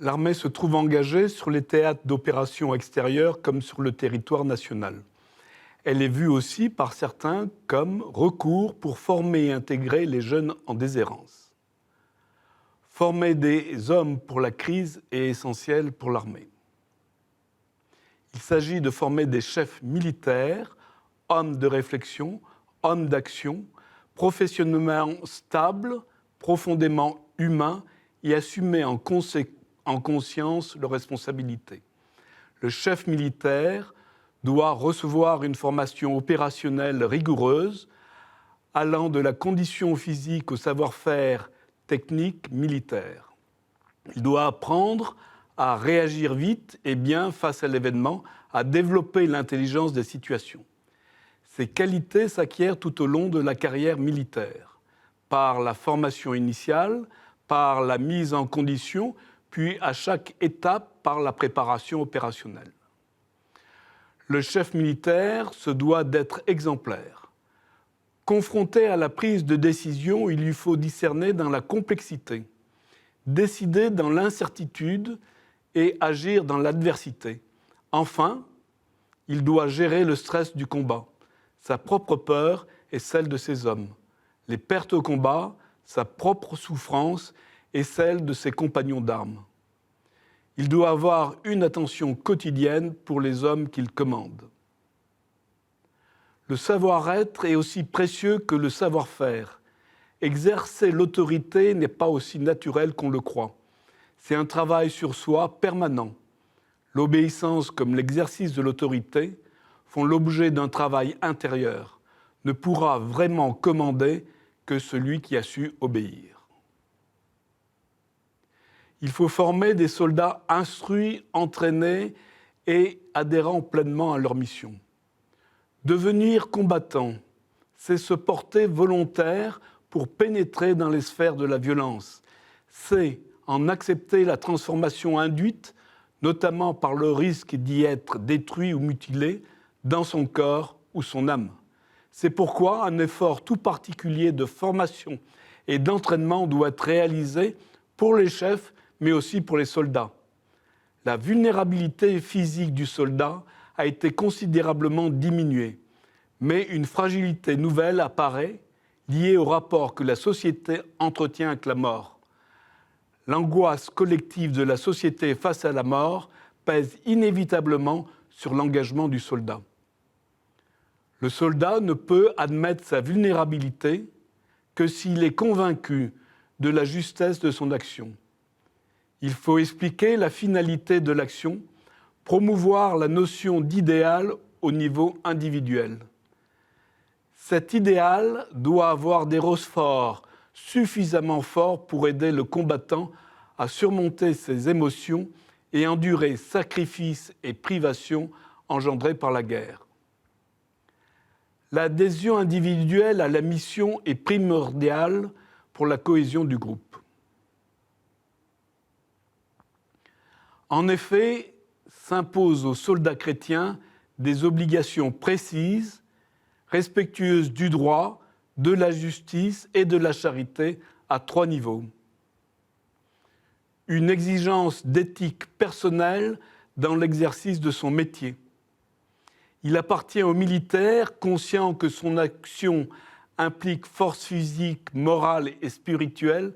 L'armée se trouve engagée sur les théâtres d'opérations extérieures comme sur le territoire national. Elle est vue aussi par certains comme recours pour former et intégrer les jeunes en déshérence. Former des hommes pour la crise est essentiel pour l'armée. Il s'agit de former des chefs militaires, hommes de réflexion, hommes d'action, professionnellement stables, profondément humains et assumés en conscience leurs responsabilités. Le chef militaire doit recevoir une formation opérationnelle rigoureuse, allant de la condition physique au savoir-faire technique militaire. Il doit apprendre à réagir vite et bien face à l'événement, à développer l'intelligence des situations. Ces qualités s'acquièrent tout au long de la carrière militaire, par la formation initiale, par la mise en condition, puis à chaque étape par la préparation opérationnelle. Le chef militaire se doit d'être exemplaire. Confronté à la prise de décision, il lui faut discerner dans la complexité, décider dans l'incertitude et agir dans l'adversité. Enfin, il doit gérer le stress du combat, sa propre peur et celle de ses hommes, les pertes au combat, sa propre souffrance et celle de ses compagnons d'armes. Il doit avoir une attention quotidienne pour les hommes qu'il commande. Le savoir-être est aussi précieux que le savoir-faire. Exercer l'autorité n'est pas aussi naturel qu'on le croit. C'est un travail sur soi permanent. L'obéissance comme l'exercice de l'autorité font l'objet d'un travail intérieur. Ne pourra vraiment commander que celui qui a su obéir. Il faut former des soldats instruits, entraînés et adhérant pleinement à leur mission. Devenir combattant, c'est se porter volontaire pour pénétrer dans les sphères de la violence. C'est en accepter la transformation induite, notamment par le risque d'y être détruit ou mutilé, dans son corps ou son âme. C'est pourquoi un effort tout particulier de formation et d'entraînement doit être réalisé pour les chefs, mais aussi pour les soldats. La vulnérabilité physique du soldat a été considérablement diminuée, mais une fragilité nouvelle apparaît liée au rapport que la société entretient avec la mort. L'angoisse collective de la société face à la mort pèse inévitablement sur l'engagement du soldat. Le soldat ne peut admettre sa vulnérabilité que s'il est convaincu de la justesse de son action. Il faut expliquer la finalité de l'action, promouvoir la notion d'idéal au niveau individuel. Cet idéal doit avoir des ressorts suffisamment forts pour aider le combattant à surmonter ses émotions et endurer sacrifices et privations engendrés par la guerre. L'adhésion individuelle à la mission est primordiale pour la cohésion du groupe. En effet, s'imposent aux soldats chrétiens des obligations précises, respectueuses du droit, de la justice et de la charité à 3 niveaux. Une exigence d'éthique personnelle dans l'exercice de son métier. Il appartient au militaire, conscient que son action implique force physique, morale et spirituelle,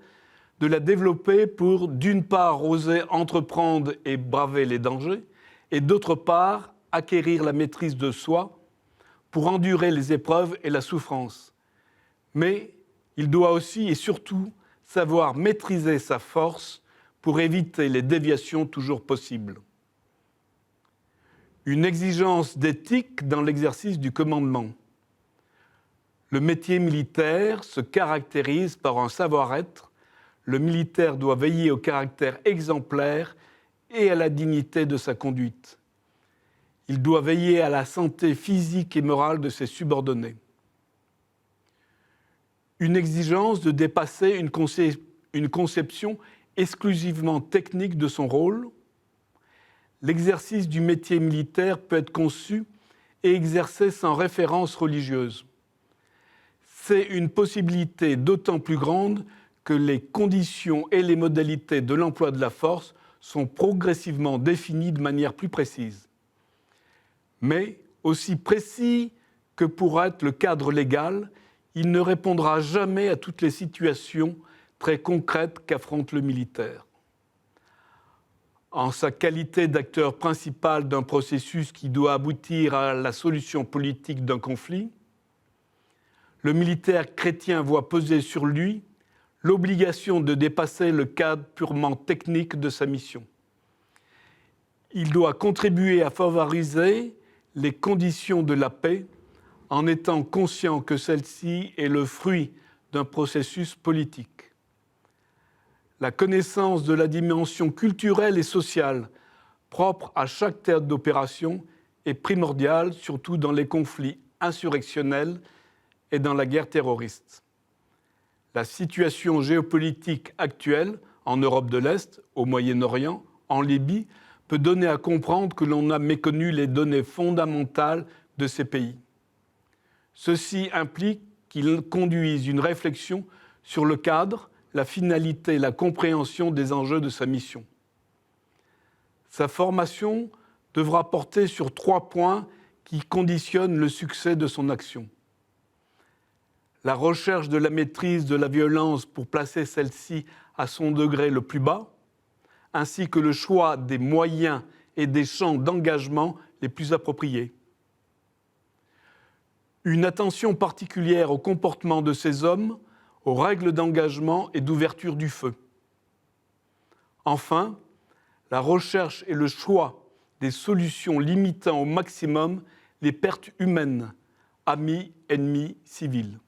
de la développer pour, d'une part, oser entreprendre et braver les dangers, et d'autre part, acquérir la maîtrise de soi pour endurer les épreuves et la souffrance. Mais il doit aussi et surtout savoir maîtriser sa force pour éviter les déviations toujours possibles. Une exigence d'éthique dans l'exercice du commandement. Le métier militaire se caractérise par un savoir-être. Le militaire doit veiller au caractère exemplaire et à la dignité de sa conduite. Il doit veiller à la santé physique et morale de ses subordonnés. Une exigence de dépasser une conception exclusivement technique de son rôle. L'exercice du métier militaire peut être conçu et exercé sans référence religieuse. C'est une possibilité d'autant plus grande que les conditions et les modalités de l'emploi de la force sont progressivement définis de manière plus précise. Mais, aussi précis que pourra être le cadre légal, il ne répondra jamais à toutes les situations très concrètes qu'affronte le militaire. En sa qualité d'acteur principal d'un processus qui doit aboutir à la solution politique d'un conflit, le militaire chrétien voit peser sur lui l'obligation de dépasser le cadre purement technique de sa mission. Il doit contribuer à favoriser les conditions de la paix en étant conscient que celle-ci est le fruit d'un processus politique. La connaissance de la dimension culturelle et sociale propre à chaque théâtre d'opération est primordiale, surtout dans les conflits insurrectionnels et dans la guerre terroriste. La situation géopolitique actuelle en Europe de l'Est, au Moyen-Orient, en Libye, peut donner à comprendre que l'on a méconnu les données fondamentales de ces pays. Ceci implique qu'il conduise une réflexion sur le cadre, la finalité et la compréhension des enjeux de sa mission. Sa formation devra porter sur 3 points qui conditionnent le succès de son action. La recherche de la maîtrise de la violence pour placer celle-ci à son degré le plus bas, ainsi que le choix des moyens et des champs d'engagement les plus appropriés. Une attention particulière au comportement de ces hommes, aux règles d'engagement et d'ouverture du feu. Enfin, la recherche et le choix des solutions limitant au maximum les pertes humaines, amis, ennemis, civils.